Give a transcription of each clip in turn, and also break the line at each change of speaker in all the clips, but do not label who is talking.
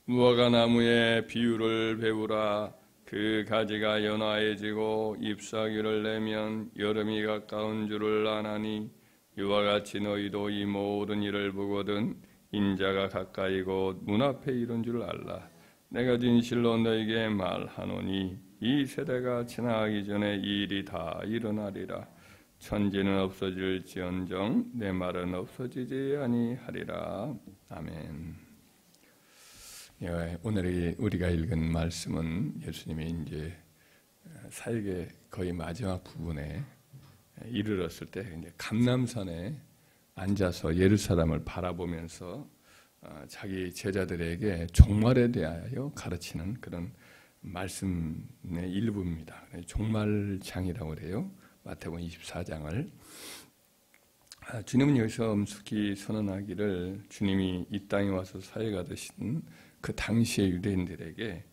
무화과 나무의 비유를 배우라. 그 가지가 연화해지고 잎사귀를 내면 여름이 가까운 줄을 아나니 이와 같이 너희도 이 모든 일을 보거든 인자가 가까이 곧 문 앞에 이른 줄 알라. 내가 진실로 너희에게 말하노니 이 세대가 지나가기 전에 이 일이 다 일어나리라. 천지는 없어질지언정 내 말은 없어지지 아니하리라. 아멘. 예, 오늘 우리가 읽은 말씀은 예수님이 이제 사역의 거의 마지막 부분에 이르렀을 때 이제 감람산에 앉아서 예루살렘을 바라보면서 자기 제자들에게 종말에 대하여 가르치는 그런 말씀의 일부입니다. 종말장이라고 그래요. 마태복음 24장을. 주님은 여기서 엄숙히 선언하기를 주님이 이 땅에 와서 사역하신 그 당시의 유대인들에게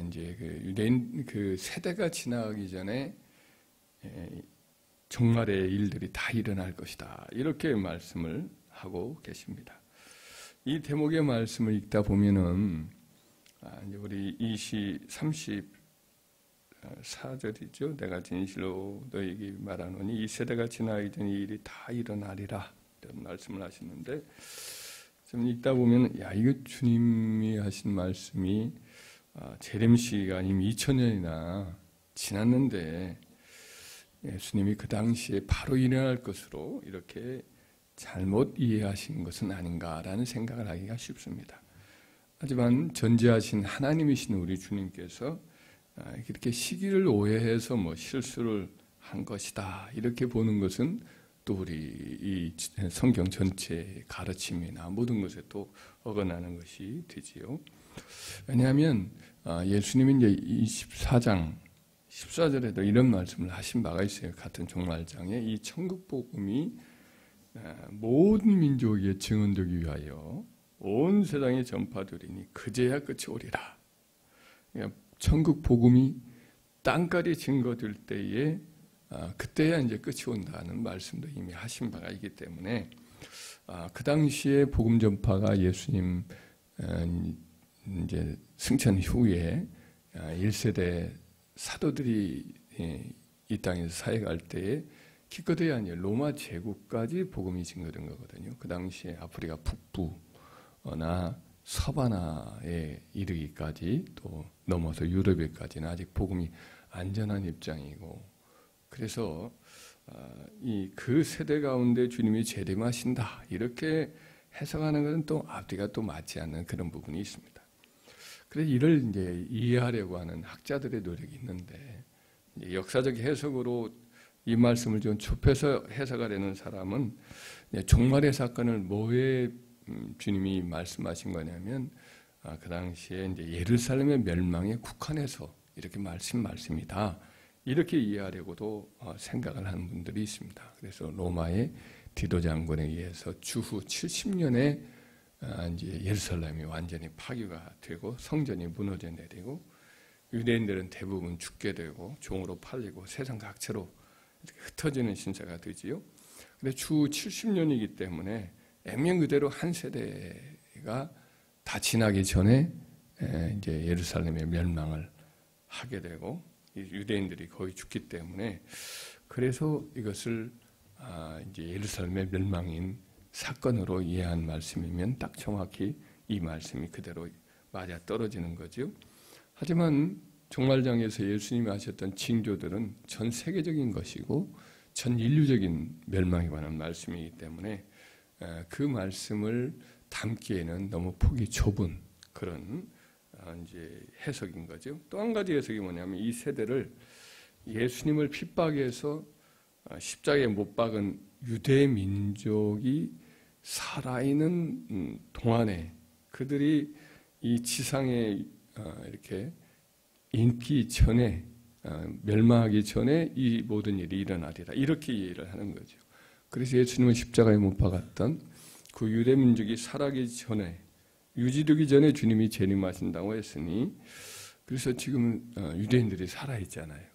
이제 그 유대인 그 세대가 지나가기 전에 종말의 일들이 다 일어날 것이다. 이렇게 말씀을 하고 계십니다. 이 대목의 말씀을 읽다 보면은 이제 우리 34절이죠. 내가 진실로 너희에게 말하노니 이 세대가 지나가기 전에 이 일이 다 일어나리라. 이런 말씀을 하시는데 좀 읽다 보면 야 이거 주님이 하신 말씀이 재림 시기가 이미 2000년이나 지났는데 예수님이 그 당시에 바로 일어날 것으로 이렇게 잘못 이해하신 것은 아닌가라는 생각을 하기가 쉽습니다. 하지만 전지하신 하나님이신 우리 주님께서 이렇게 시기를 오해해서 실수를 한 것이다 이렇게 보는 것은 또 우리 이 성경 전체의 가르침이나 모든 것에 또 어긋나는 것이 되지요. 왜냐하면 예수님이 이제 24장 14절에도 이런 말씀을 하신 바가 있어요. 같은 종말장에 이 천국 복음이 모든 민족에게 증언되기 위하여 온 세상에 전파되리니 그제야 끝이 오리라. 그러니까 천국 복음이 땅까지 증거될 때에 그때야 이제 끝이 온다는 말씀도 이미 하신 바가 있기 때문에 그 당시에 복음 전파가 예수님 이제 승천 후에 1세대 사도들이 이 땅에서 사역할 때에 기껏해야 아니에요. 로마 제국까지 복음이 증거된 거거든요. 그 당시에 아프리카 북부나 서바나에 이르기까지 또 넘어서 유럽에까지는 아직 복음이 안전한 입장이고 그래서 그 세대 가운데 주님이 재림하신다 이렇게 해석하는 것은 또 앞뒤가 또 맞지 않는 그런 부분이 있습니다. 그래서 이를 이제 이해하려고 하는 학자들의 노력이 있는데 역사적 해석으로 이 말씀을 좀 좁혀서 해석하려는 사람은 종말의 사건을 뭐에 주님이 말씀하신 거냐면 그 당시에 이제 예루살렘의 멸망에 국한해서 이렇게 말씀이다. 이렇게 이해하려고도 생각을 하는 분들이 있습니다. 그래서 로마의 디도 장군에 의해서 주후 70년에 이제 예루살렘이 완전히 파괴가 되고 성전이 무너져 내리고 유대인들은 대부분 죽게 되고 종으로 팔리고 세상 각처로 흩어지는 신세가 되지요. 근데 주 70년이기 때문에 액면 그대로 한 세대가 다 지나기 전에 이제 예루살렘의 멸망을 하게 되고 유대인들이 거의 죽기 때문에 그래서 이것을 이제 예루살렘의 멸망인 사건으로 이해한 말씀이면 딱 정확히 이 말씀이 그대로 맞아 떨어지는 거죠. 하지만 종말장에서 예수님이 하셨던 징조들은 전 세계적인 것이고 전 인류적인 멸망에 관한 말씀이기 때문에 그 말씀을 담기에는 너무 폭이 좁은 그런 이제 해석인 거죠. 또 한 가지 해석이 뭐냐면 이 세대를 예수님을 핍박해서 십자가에 못 박은 유대 민족이 살아있는 동안에 그들이 이 지상에 이렇게 인기 전에 멸망하기 전에 이 모든 일이 일어나리라 이렇게 이해를 하는 거죠. 그래서 예수님은 십자가에 못 박았던 그 유대 민족이 살아가기 전에 유지되기 전에 주님이 재림하신다고 했으니 그래서 지금 유대인들이 살아있잖아요.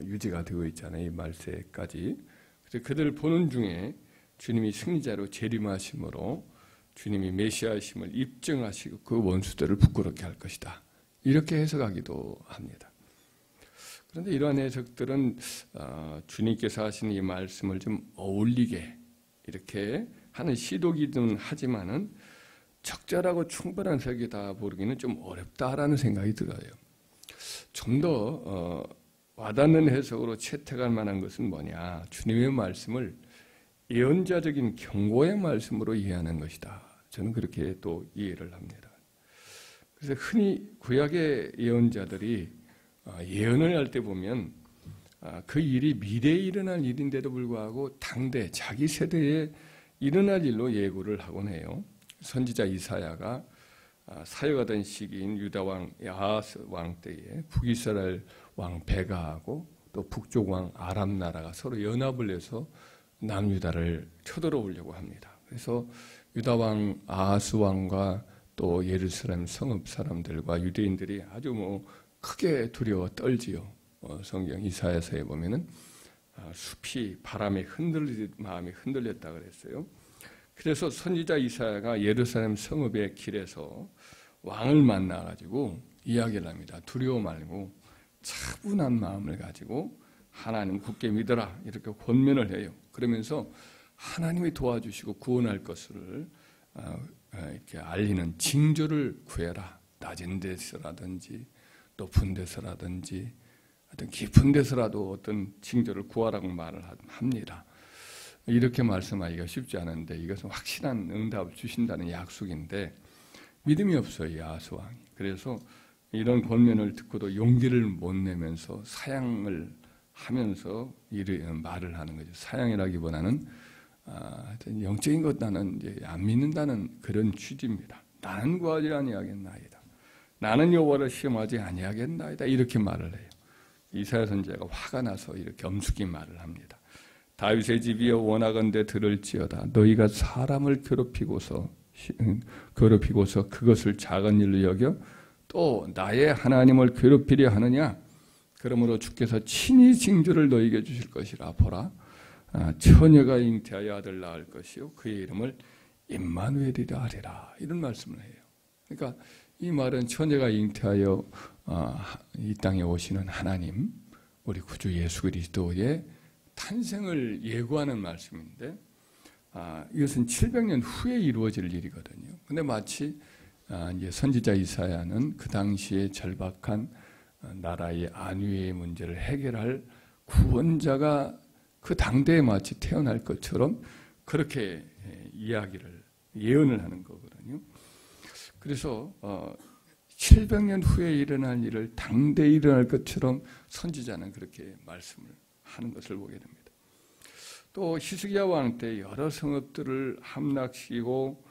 유지가 되고 있잖아요. 이 말세까지. 그래서 그들을 보는 중에 주님이 승리자로 재림하심으로 주님이 메시아이심을 입증하시고 그 원수들을 부끄럽게 할 것이다. 이렇게 해석하기도 합니다. 그런데 이러한 해석들은 주님께서 하신 이 말씀을 좀 어울리게 이렇게 하는 시도기는 하지만은 적절하고 충분한 해석이다 보기는 좀 어렵다라는 생각이 들어요. 좀 더 와닿는 해석으로 채택할 만한 것은 뭐냐? 주님의 말씀을 예언자적인 경고의 말씀으로 이해하는 것이다. 저는 그렇게 또 이해를 합니다. 그래서 흔히 구약의 예언자들이 예언을 할 때 보면 그 일이 미래에 일어날 일인데도 불구하고 당대 자기 세대에 일어날 일로 예고를 하곤 해요. 선지자 이사야가 사역하던 시기인 유다 왕 야하스 왕 때에 북이스라엘 왕 베가하고 또 북쪽 왕 아람 나라가 서로 연합을 해서 남유다를 쳐들어오려고 합니다. 그래서 유다 왕 아하스 왕과 또 예루살렘 성읍 사람들과 유대인들이 아주 크게 두려워 떨지요. 성경 이사야서에 보면은 숲이 바람에 마음이 흔들렸다 그랬어요. 그래서 선지자 이사야가 예루살렘 성읍의 길에서 왕을 만나가지고 이야기를 합니다. 두려워 말고 차분한 마음을 가지고 하나님 굳게 믿어라 이렇게 권면을 해요. 그러면서 하나님이 도와주시고 구원할 것을 이렇게 알리는 징조를 구해라. 낮은 데서라든지 높은 데서라든지 어떤 깊은 데서라도 어떤 징조를 구하라고 말을 합니다. 이렇게 말씀하기가 쉽지 않은데 이것은 확실한 응답을 주신다는 약속인데 믿음이 없어요. 야하스 왕이. 그래서 이런 권면을 듣고도 용기를 못 내면서 사양을 하면서 말을 하는 거죠. 사양이라기보다는 영적인 것 나는 이제 안 믿는다는 그런 취지입니다. 나는 구하지 아니하겠나이다. 나는 여호와를 시험하지 아니하겠나이다. 이렇게 말을 해요. 이사야 선지자가 화가 나서 이렇게 엄숙히 말을 합니다. 다윗의 집이여 원하건대 들을지어다. 너희가 사람을 괴롭히고서 그것을 작은 일로 여겨 또 나의 하나님을 괴롭히려 하느냐? 그러므로 주께서 친히 징조를 너희에게 주실 것이라. 보라, 처녀가 잉태하여 아들 낳을 것이요 그의 이름을 임마누엘이라 하리라. 이런 말씀을 해요. 그러니까 이 말은 처녀가 잉태하여 이 땅에 오시는 하나님, 우리 구주 예수 그리스도의 탄생을 예고하는 말씀인데 이것은 700년 후에 이루어질 일이거든요. 근데 마치 이제 선지자 이사야는 그 당시에 절박한 나라의 안위의 문제를 해결할 구원자가 그 당대에 마치 태어날 것처럼 그렇게 예언을 하는 거거든요. 그래서 700년 후에 일어날 일을 당대에 일어날 것처럼 선지자는 그렇게 말씀을 하는 것을 보게 됩니다. 또 히스기야 왕 때 여러 성읍들을 함락시키고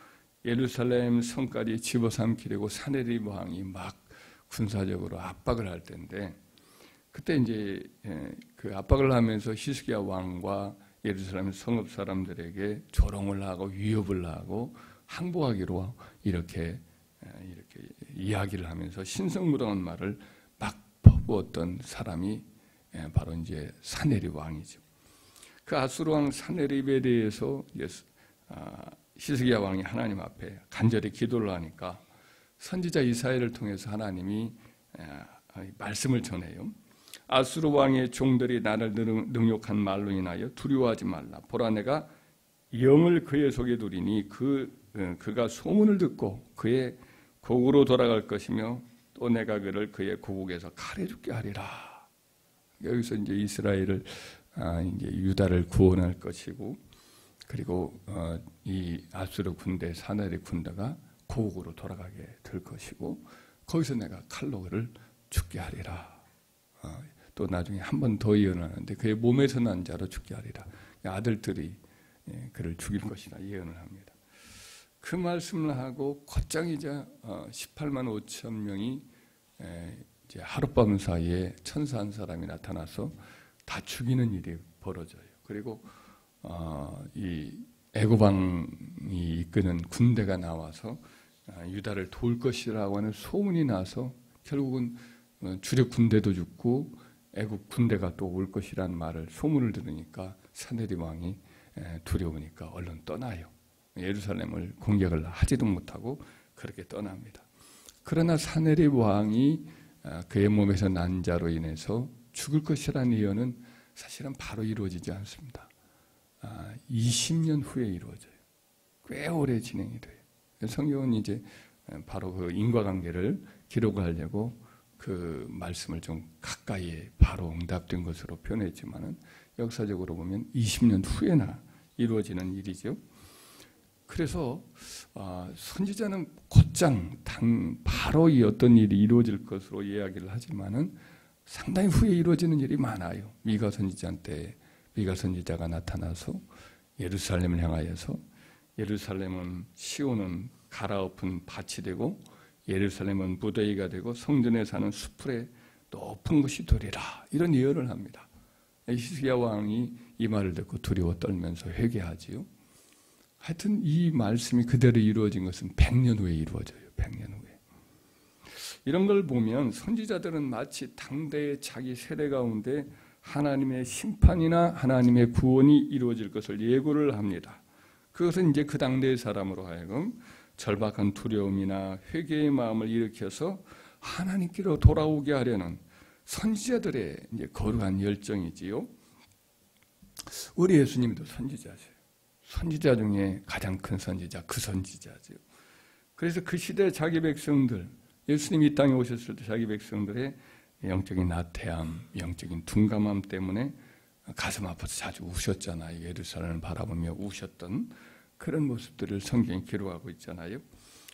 예루살렘 성까지 집어삼키려고 사네립 왕이 막 군사적으로 압박을 할 때인데 그때 이제 그 압박을 하면서 히스기야 왕과 예루살렘 성읍 사람들에게 조롱을 하고 위협을 하고 항복하기로 이렇게 이야기를 하면서 신성무동한 말을 막 퍼부었던 사람이 바로 이제 사네립 왕이죠. 그 아수르 왕 사네립에 대해서 히스기야 왕이 하나님 앞에 간절히 기도를 하니까 선지자 이사야를 통해서 하나님이 말씀을 전해요. 아수르 왕의 종들이 나를 능욕한 말로 인하여 두려워하지 말라. 보라, 내가 영을 그의 속에 두리니 그가 소문을 듣고 그의 고국으로 돌아갈 것이며 또 내가 그의 고국에서 칼에 죽게 하리라. 여기서 이제 이스라엘을 이제 유다를 구원할 것이고 그리고 이 아수르 군대 사네립 군대가 고국으로 돌아가게 될 것이고 거기서 내가 칼로 그를 죽게 하리라. 또 나중에 한 번 더 예언하는데 그의 몸에서 난 자로 죽게 하리라. 아들들이 그를 죽일 것이라 예언을 합니다. 그 말씀을 하고 곧장이자 18만 5천 명이 이제 하룻밤 사이에 천사 한 사람이 나타나서 다 죽이는 일이 벌어져요. 그리고 이 애굽 왕이 이끄는 군대가 나와서 유다를 도울 것이라고 하는 소문이 나서 결국은 주력 군대도 죽고 애굽 군대가 또 올 것이라는 말을 소문을 들으니까 사네립 왕이 두려우니까 얼른 떠나요. 예루살렘을 공격을 하지도 못하고 그렇게 떠납니다. 그러나 사네립 왕이 그의 몸에서 난 자로 인해서 죽을 것이라는 예언은 사실은 바로 이루어지지 않습니다. 20년 후에 이루어져요. 꽤 오래 진행이 돼요. 성경은 이제 바로 그 인과관계를 기록하려고 그 말씀을 좀 가까이에 바로 응답된 것으로 표현했지만은 역사적으로 보면 20년 후에나 이루어지는 일이죠. 그래서 선지자는 곧장 바로 이 어떤 일이 이루어질 것으로 이야기를 하지만은 상당히 후에 이루어지는 일이 많아요. 미가 선지자 때 미가 선지자가 나타나서 예루살렘을 향하여서 예루살렘은 시온은 갈아엎은 밭이 되고 예루살렘은 무더기가 되고 성전에 사는 수풀에 높은 곳이 되리라, 이런 예언을 합니다. 히스기야 왕이 이 말을 듣고 두려워 떨면서 회개하지요. 하여튼 이 말씀이 그대로 이루어진 것은 100년 후에 이루어져요. 100년 후에. 이런 걸 보면 선지자들은 마치 당대의 자기 세대 가운데 하나님의 심판이나 하나님의 구원이 이루어질 것을 예고를 합니다. 그것은 이제 그 당대의 사람으로 하여금 절박한 두려움이나 회개의 마음을 일으켜서 하나님께로 돌아오게 하려는 선지자들의 이제 거룩한 열정이지요. 우리 예수님도 선지자세요. 선지자 중에 가장 큰 선지자, 그 선지자죠. 그래서 그 시대 자기 백성들, 예수님이 이 땅에 오셨을 때 자기 백성들의 영적인 나태함, 영적인 둔감함 때문에 가슴 아파서 자주 우셨잖아요. 예루살렘을 바라보며 우셨던 그런 모습들을 성경이 기록하고 있잖아요.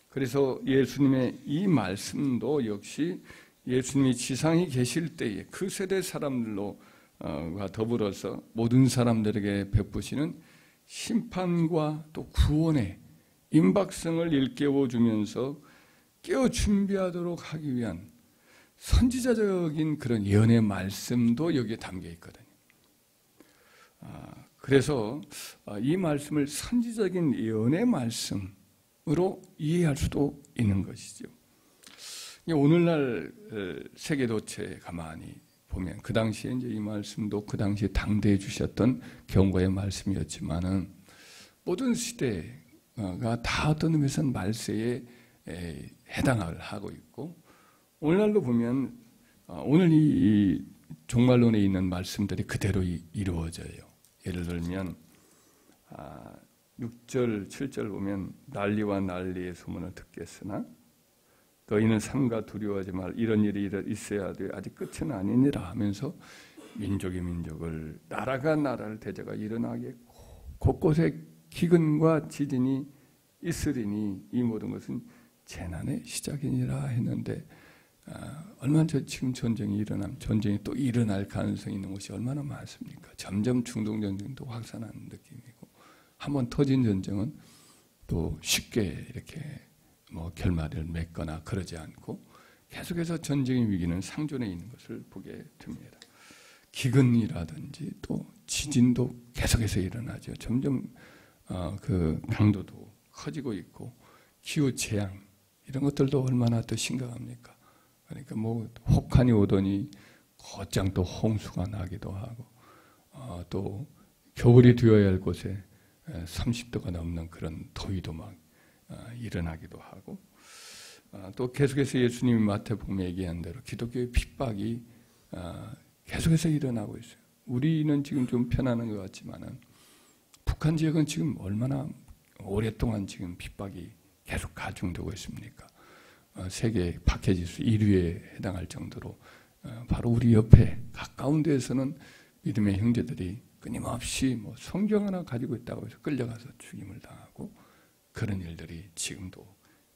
그래서 예수님의 이 말씀도 역시 예수님이 지상에 계실 때에 그 세대 사람들과 더불어서 모든 사람들에게 베푸시는 심판과 또 구원의 임박성을 일깨워주면서 깨어 준비하도록 하기 위한 선지자적인 그런 예언의 말씀도 여기에 담겨 있거든요. 그래서 이 말씀을 선지적인 예언의 말씀으로 이해할 수도 있는 것이죠. 오늘날 세계도체 가만히 보면 그 당시에 이제 이 말씀도 그 당시에 당대에 주셨던 경고의 말씀이었지만은 모든 시대가 다 어떤 의미에서는 말세에 해당을 하고 있고, 오늘날도 보면 오늘 이 종말론에 있는 말씀들이 그대로 이루어져요. 예를 들면 6절, 7절 보면 난리와 난리의 소문을 듣겠으나 너희는 삼가 두려워하지 말, 이런 일이 있어야 돼, 아직 끝은 아니니라 하면서 민족이 민족을, 나라가 나라를 대적하여 일어나겠고 곳곳에 기근과 지진이 있으리니 이 모든 것은 재난의 시작이니라 했는데 얼마나 지금 전쟁이 전쟁이 또 일어날 가능성이 있는 것이 얼마나 많습니까? 점점 중동 전쟁도 확산하는 느낌이고, 한번 터진 전쟁은 또 쉽게 이렇게 결말을 맺거나 그러지 않고 계속해서 전쟁의 위기는 상존해 있는 것을 보게 됩니다. 기근이라든지 또 지진도 계속해서 일어나죠. 점점 그 강도도 커지고 있고, 기후 재앙 이런 것들도 얼마나 더 심각합니까? 그러니까 혹한이 오더니 곧장 또 홍수가 나기도 하고, 또 겨울이 되어야 할 곳에 30도가 넘는 그런 더위도 막 일어나기도 하고, 또 계속해서 예수님이 마태복음에 얘기한 대로 기독교의 핍박이 계속해서 일어나고 있어요. 우리는 지금 좀 편안한 것 같지만은 북한 지역은 지금 얼마나 오랫동안 지금 핍박이 계속 가중되고 있습니까? 세계 박해지수 1위에 해당할 정도로 바로 우리 옆에 가까운 데에서는 믿음의 형제들이 끊임없이 성경 하나 가지고 있다고 해서 끌려가서 죽임을 당하고, 그런 일들이 지금도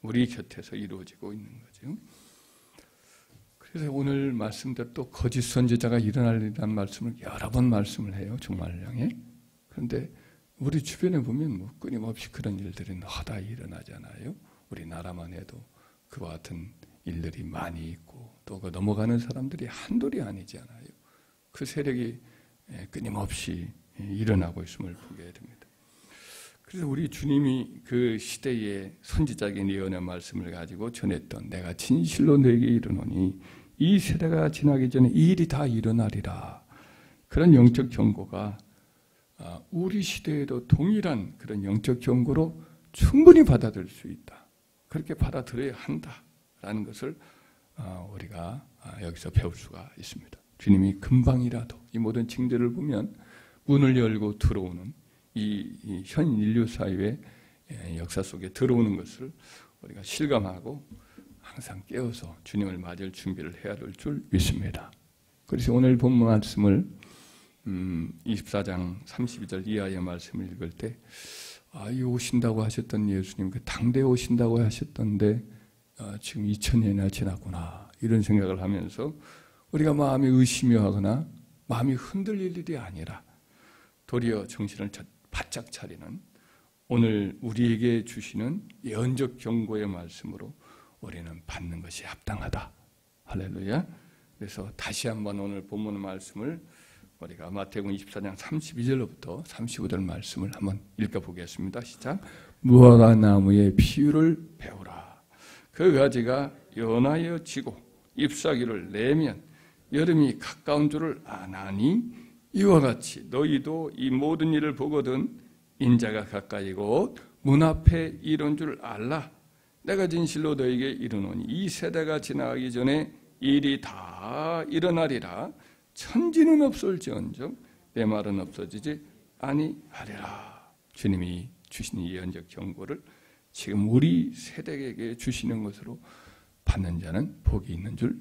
우리 곁에서 이루어지고 있는 거죠. 그래서 오늘 말씀대로 또 거짓 선지자가 일어나리라는 말씀을 여러 번 말씀을 해요. 종말을 향해. 그런데 우리 주변에 보면 끊임없이 그런 일들이 너다 일어나잖아요. 우리나라만 해도 그와 같은 일들이 많이 있고, 또 그 넘어가는 사람들이 한둘이 아니잖아요. 그 세력이 끊임없이 일어나고 있음을 보게 됩니다. 그래서 우리 주님이 그 시대의 선지자적인 예언의 말씀을 가지고 전했던, 내가 진실로 너에게 이르노니 이 세대가 지나기 전에 이 일이 다 일어나리라, 그런 영적 경고가 우리 시대에도 동일한 그런 영적 경고로 충분히 받아들일 수 있다. 그렇게 받아들여야 한다라는 것을 우리가 여기서 배울 수가 있습니다. 주님이 금방이라도 이 모든 징조를 보면 문을 열고 들어오는 이 현 인류 사회의 역사 속에 들어오는 것을 우리가 실감하고 항상 깨어서 주님을 맞을 준비를 해야 될 줄 믿습니다. 그래서 오늘 본문 말씀을 24장 32절 이하의 말씀을 읽을 때 이 오신다고 하셨던 예수님, 그 당대에 오신다고 하셨던데 지금 2000년이나 지났구나 이런 생각을 하면서 우리가 마음이 의심하거나 마음이 흔들릴 일이 아니라 도리어 정신을 바짝 차리는 오늘 우리에게 주시는 예언적 경고의 말씀으로 우리는 받는 것이 합당하다. 할렐루야. 그래서 다시 한번 오늘 본문 말씀을 우리가 마태복음 24장 32절로부터 35절 말씀을 한번 읽어보겠습니다. 시작. 무화과 나무의 비유를 배우라. 그 가지가 연하여 지고 잎사귀를 내면 여름이 가까운 줄을 아나니 이와 같이 너희도 이 모든 일을 보거든 인자가 가까이고 문 앞에 이른 줄 알라. 내가 진실로 너에게 이르노니 이 세대가 지나가기 전에 일이 다 일어나리라. 천지는 없을지언정 내 말은 없어지지 아니하리라. 주님이 주신 예언적 경고를 지금 우리 세대에게 주시는 것으로 받는 자는 복이 있는 줄